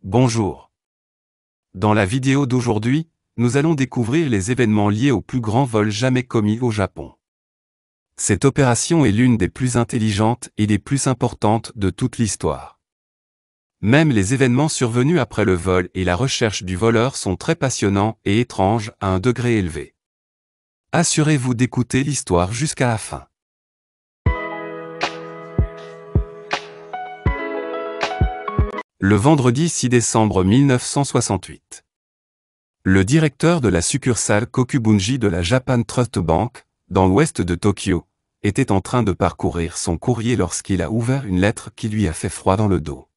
Bonjour. Dans la vidéo d'aujourd'hui, nous allons découvrir les événements liés au plus grand vol jamais commis au Japon. Cette opération est l'une des plus intelligentes et les plus importantes de toute l'histoire. Même les événements survenus après le vol et la recherche du voleur sont très passionnants et étranges à un degré élevé. Assurez-vous d'écouter l'histoire jusqu'à la fin. Le vendredi 6 décembre 1968. Le directeur de la succursale Kokubunji de la Japan Trust Bank, dans l'ouest de Tokyo, était en train de parcourir son courrier lorsqu'il a ouvert une lettre qui lui a fait froid dans le dos.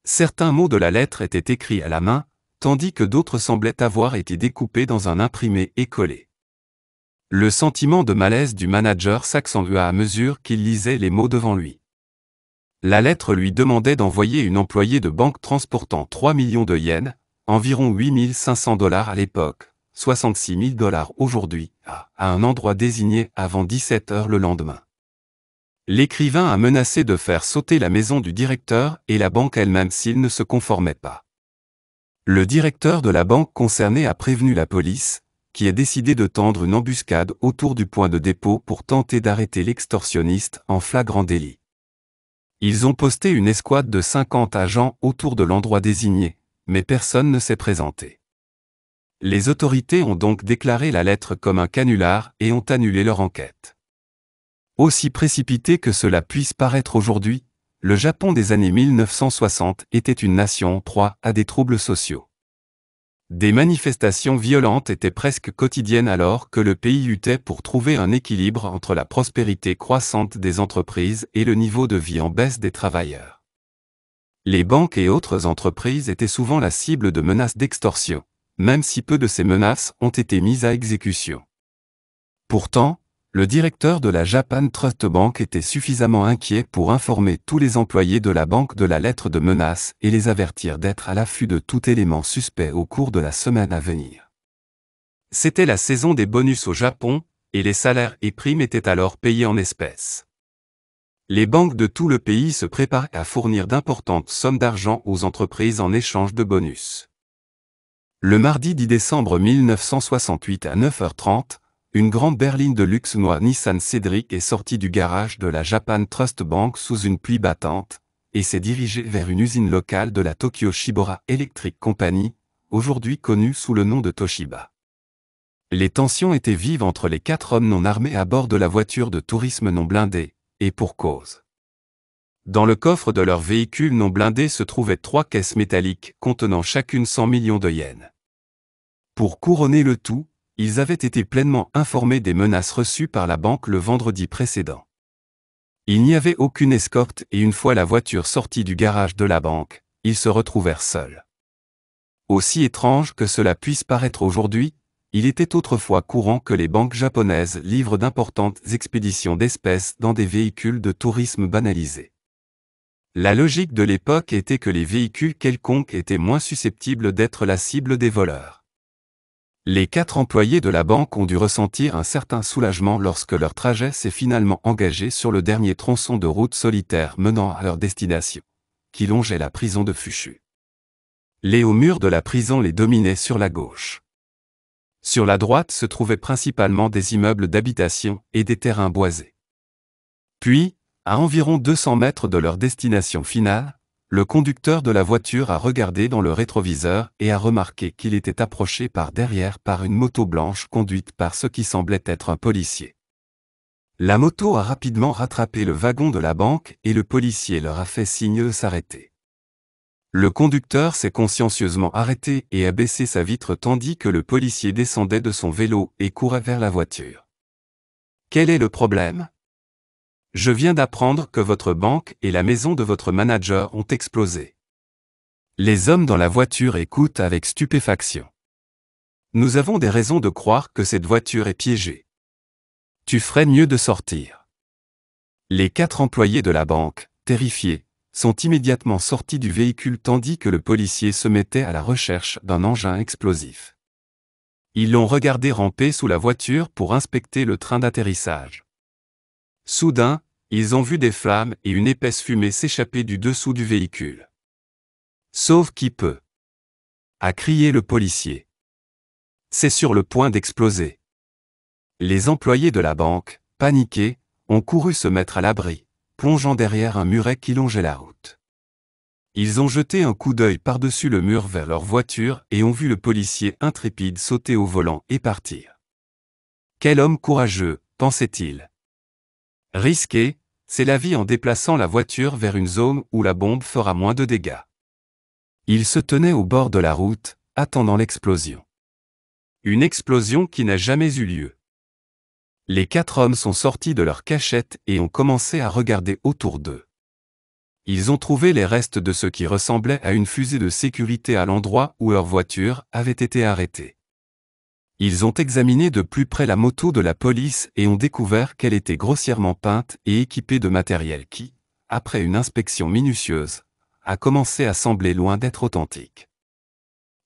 Certains mots de la lettre étaient écrits à la main, tandis que d'autres semblaient avoir été découpés dans un imprimé et collés. Le sentiment de malaise du manager s'accentua à mesure qu'il lisait les mots devant lui. La lettre lui demandait d'envoyer une employée de banque transportant 3 millions de yens, environ 8 500 $ à l'époque, 66 000 $ aujourd'hui, à un endroit désigné avant 17 h le lendemain. L'écrivain a menacé de faire sauter la maison du directeur et la banque elle-même s'il ne se conformait pas. Le directeur de la banque concernée a prévenu la police, qui a décidé de tendre une embuscade autour du point de dépôt pour tenter d'arrêter l'extorsionniste en flagrant délit. Ils ont posté une escouade de 50 agents autour de l'endroit désigné, mais personne ne s'est présenté. Les autorités ont donc déclaré la lettre comme un canular et ont annulé leur enquête. Aussi précipité que cela puisse paraître aujourd'hui, le Japon des années 1960 était une nation en proie à des troubles sociaux. Des manifestations violentes étaient presque quotidiennes alors que le pays luttait pour trouver un équilibre entre la prospérité croissante des entreprises et le niveau de vie en baisse des travailleurs. Les banques et autres entreprises étaient souvent la cible de menaces d'extorsion, même si peu de ces menaces ont été mises à exécution. Pourtant, le directeur de la Japan Trust Bank était suffisamment inquiet pour informer tous les employés de la banque de la lettre de menace et les avertir d'être à l'affût de tout élément suspect au cours de la semaine à venir. C'était la saison des bonus au Japon, et les salaires et primes étaient alors payés en espèces. Les banques de tout le pays se préparaient à fournir d'importantes sommes d'argent aux entreprises en échange de bonus. Le mardi 10 décembre 1968 à 9 h 30, une grande berline de luxe noire Nissan Cedric est sortie du garage de la Japan Trust Bank sous une pluie battante, et s'est dirigée vers une usine locale de la Tokyo Shibora Electric Company, aujourd'hui connue sous le nom de Toshiba. Les tensions étaient vives entre les 4 hommes non armés à bord de la voiture de tourisme non blindée, et pour cause. Dans le coffre de leur véhicule non blindé se trouvaient 3 caisses métalliques contenant chacune 100 millions de yens. Pour couronner le tout, ils avaient été pleinement informés des menaces reçues par la banque le vendredi précédent. Il n'y avait aucune escorte et une fois la voiture sortie du garage de la banque, ils se retrouvèrent seuls. Aussi étrange que cela puisse paraître aujourd'hui, il était autrefois courant que les banques japonaises livrent d'importantes expéditions d'espèces dans des véhicules de tourisme banalisés. La logique de l'époque était que les véhicules quelconques étaient moins susceptibles d'être la cible des voleurs. Les 4 employés de la banque ont dû ressentir un certain soulagement lorsque leur trajet s'est finalement engagé sur le dernier tronçon de route solitaire menant à leur destination, qui longeait la prison de Fuchu. Les hauts murs de la prison les dominaient sur la gauche. Sur la droite se trouvaient principalement des immeubles d'habitation et des terrains boisés. Puis, à environ 200 mètres de leur destination finale, le conducteur de la voiture a regardé dans le rétroviseur et a remarqué qu'il était approché par derrière par une moto blanche conduite par ce qui semblait être un policier. La moto a rapidement rattrapé le wagon de la banque et le policier leur a fait signe de s'arrêter. Le conducteur s'est consciencieusement arrêté et a baissé sa vitre tandis que le policier descendait de son vélo et courait vers la voiture. Quel est le problème ? Je viens d'apprendre que votre banque et la maison de votre manager ont explosé. Les hommes dans la voiture écoutent avec stupéfaction. Nous avons des raisons de croire que cette voiture est piégée. Tu ferais mieux de sortir. Les 4 employés de la banque, terrifiés, sont immédiatement sortis du véhicule tandis que le policier se mettait à la recherche d'un engin explosif. Ils l'ont regardé ramper sous la voiture pour inspecter le train d'atterrissage. Soudain, ils ont vu des flammes et une épaisse fumée s'échapper du dessous du véhicule. Sauve qui peut, a crié le policier. C'est sur le point d'exploser. Les employés de la banque, paniqués, ont couru se mettre à l'abri, plongeant derrière un muret qui longeait la route. Ils ont jeté un coup d'œil par-dessus le mur vers leur voiture et ont vu le policier intrépide sauter au volant et partir. Quel homme courageux, pensait-il. Risqué, c'est la vie en déplaçant la voiture vers une zone où la bombe fera moins de dégâts. Il se tenait au bord de la route, attendant l'explosion. Une explosion qui n'a jamais eu lieu. Les 4 hommes sont sortis de leur cachette et ont commencé à regarder autour d'eux. Ils ont trouvé les restes de ce qui ressemblait à une fusée de sécurité à l'endroit où leur voiture avait été arrêtée. Ils ont examiné de plus près la moto de la police et ont découvert qu'elle était grossièrement peinte et équipée de matériel qui, après une inspection minutieuse, a commencé à sembler loin d'être authentique.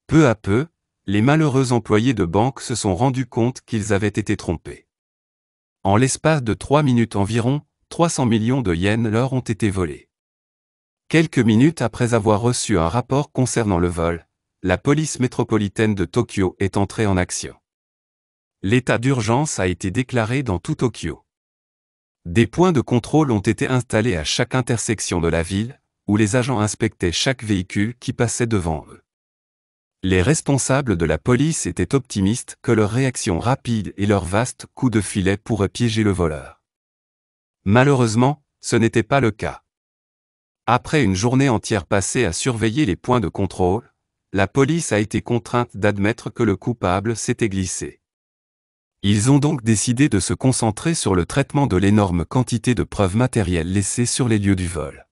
Peu à peu, les malheureux employés de banque se sont rendus compte qu'ils avaient été trompés. En l'espace de 3 minutes environ, 300 millions de yens leur ont été volés. Quelques minutes après avoir reçu un rapport concernant le vol, la police métropolitaine de Tokyo est entrée en action. L'état d'urgence a été déclaré dans tout Tokyo. Des points de contrôle ont été installés à chaque intersection de la ville, où les agents inspectaient chaque véhicule qui passait devant eux. Les responsables de la police étaient optimistes que leur réaction rapide et leur vaste coup de filet pourraient piéger le voleur. Malheureusement, ce n'était pas le cas. Après une journée entière passée à surveiller les points de contrôle, la police a été contrainte d'admettre que le coupable s'était glissé. Ils ont donc décidé de se concentrer sur le traitement de l'énorme quantité de preuves matérielles laissées sur les lieux du vol.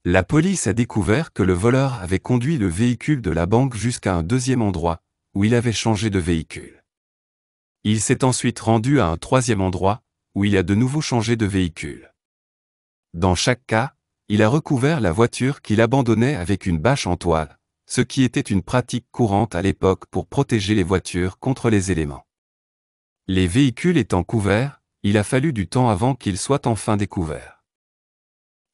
La police a découvert que le voleur avait conduit le véhicule de la banque jusqu'à un deuxième endroit, où il avait changé de véhicule. Il s'est ensuite rendu à un troisième endroit, où il a de nouveau changé de véhicule. Dans chaque cas, il a recouvert la voiture qu'il abandonnait avec une bâche en toile, ce qui était une pratique courante à l'époque pour protéger les voitures contre les éléments. Les véhicules étant couverts, il a fallu du temps avant qu'ils soient enfin découverts.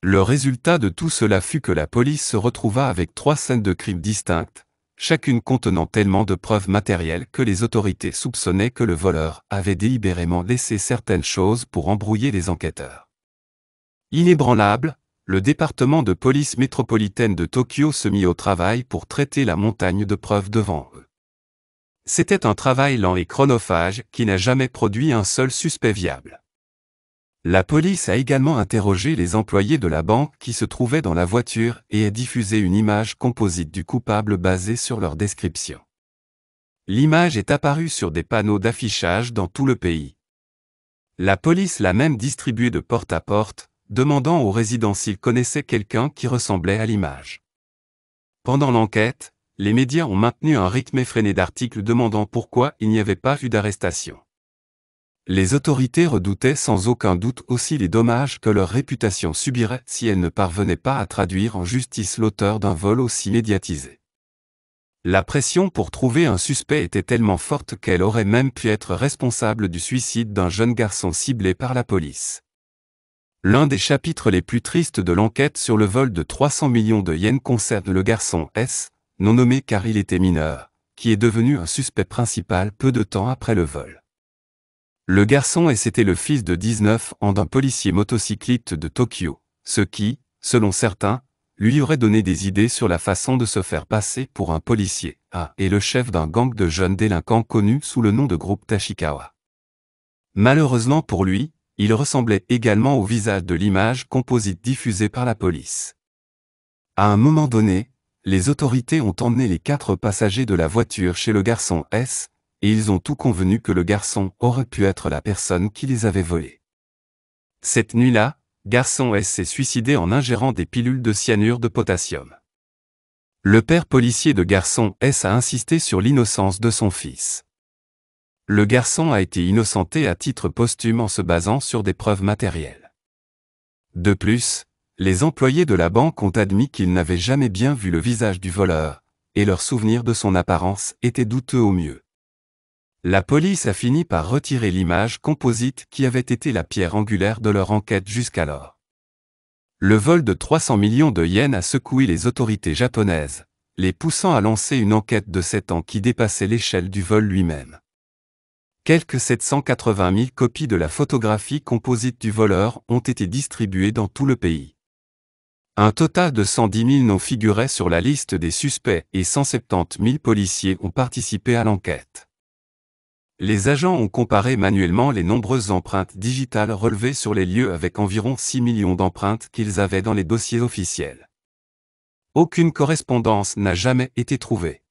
Le résultat de tout cela fut que la police se retrouva avec 3 scènes de crime distinctes, chacune contenant tellement de preuves matérielles que les autorités soupçonnaient que le voleur avait délibérément laissé certaines choses pour embrouiller les enquêteurs. Inébranlable, le département de police métropolitaine de Tokyo se mit au travail pour traiter la montagne de preuves devant eux. C'était un travail lent et chronophage qui n'a jamais produit un seul suspect viable. La police a également interrogé les employés de la banque qui se trouvaient dans la voiture et a diffusé une image composite du coupable basée sur leur description. L'image est apparue sur des panneaux d'affichage dans tout le pays. La police l'a même distribuée de porte à porte, demandant aux résidents s'ils connaissaient quelqu'un qui ressemblait à l'image. Pendant l'enquête, les médias ont maintenu un rythme effréné d'articles demandant pourquoi il n'y avait pas eu d'arrestation. Les autorités redoutaient sans aucun doute aussi les dommages que leur réputation subirait si elles ne parvenaient pas à traduire en justice l'auteur d'un vol aussi médiatisé. La pression pour trouver un suspect était tellement forte qu'elle aurait même pu être responsable du suicide d'un jeune garçon ciblé par la police. L'un des chapitres les plus tristes de l'enquête sur le vol de 300 millions de yens concerne le garçon S, non nommé car il était mineur, qui est devenu un suspect principal peu de temps après le vol. Le garçon S était le fils de 19 ans d'un policier motocycliste de Tokyo, ce qui, selon certains, lui aurait donné des idées sur la façon de se faire passer pour un policier, et le chef d'un gang de jeunes délinquants connu sous le nom de groupe Tachikawa. Malheureusement pour lui, il ressemblait également au visage de l'image composite diffusée par la police. À un moment donné, les autorités ont emmené les 4 passagers de la voiture chez le garçon S, et ils ont tout convenu que le garçon aurait pu être la personne qui les avait volés. Cette nuit-là, garçon S s'est suicidé en ingérant des pilules de cyanure de potassium. Le père policier de garçon S a insisté sur l'innocence de son fils. Le garçon a été innocenté à titre posthume en se basant sur des preuves matérielles. De plus, les employés de la banque ont admis qu'ils n'avaient jamais bien vu le visage du voleur, et leur souvenir de son apparence était douteux au mieux. La police a fini par retirer l'image composite qui avait été la pierre angulaire de leur enquête jusqu'alors. Le vol de 300 millions de yens a secoué les autorités japonaises, les poussant à lancer une enquête de 7 ans qui dépassait l'échelle du vol lui-même. Quelques 780 000 copies de la photographie composite du voleur ont été distribuées dans tout le pays. Un total de 110 000 noms figuraient sur la liste des suspects et 170 000 policiers ont participé à l'enquête. Les agents ont comparé manuellement les nombreuses empreintes digitales relevées sur les lieux avec environ 6 millions d'empreintes qu'ils avaient dans les dossiers officiels. Aucune correspondance n'a jamais été trouvée.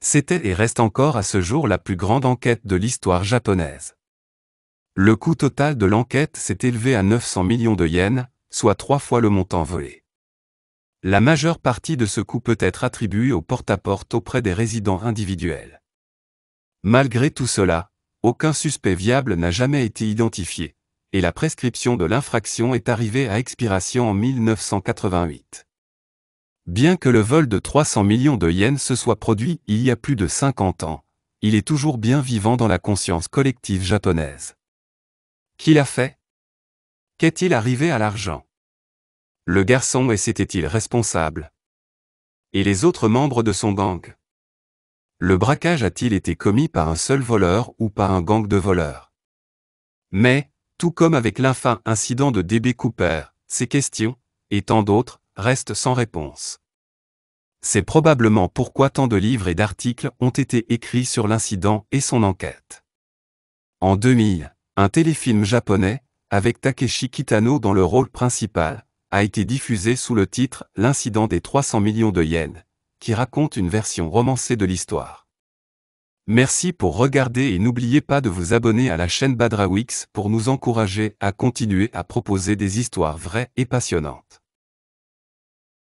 C'était et reste encore à ce jour la plus grande enquête de l'histoire japonaise. Le coût total de l'enquête s'est élevé à 900 millions de yens, soit 3 fois le montant volé. La majeure partie de ce coût peut être attribuée au porte-à-porte auprès des résidents individuels. Malgré tout cela, aucun suspect viable n'a jamais été identifié, et la prescription de l'infraction est arrivée à expiration en 1988. Bien que le vol de 300 millions de yens se soit produit il y a plus de 50 ans, il est toujours bien vivant dans la conscience collective japonaise. Qui l'a fait? Qu'est-il arrivé à l'argent? Le garçon était-il responsable? Et les autres membres de son gang? Le braquage a-t-il été commis par un seul voleur ou par un gang de voleurs? Mais, tout comme avec l'infâme incident de D.B. Cooper, ces questions, et tant d'autres, restent sans réponse. C'est probablement pourquoi tant de livres et d'articles ont été écrits sur l'incident et son enquête. En 2000, un téléfilm japonais, avec Takeshi Kitano dans le rôle principal, a été diffusé sous le titre « L'incident des 300 millions de yens », qui raconte une version romancée de l'histoire. Merci pour regarder et n'oubliez pas de vous abonner à la chaîne Badrawix pour nous encourager à continuer à proposer des histoires vraies et passionnantes.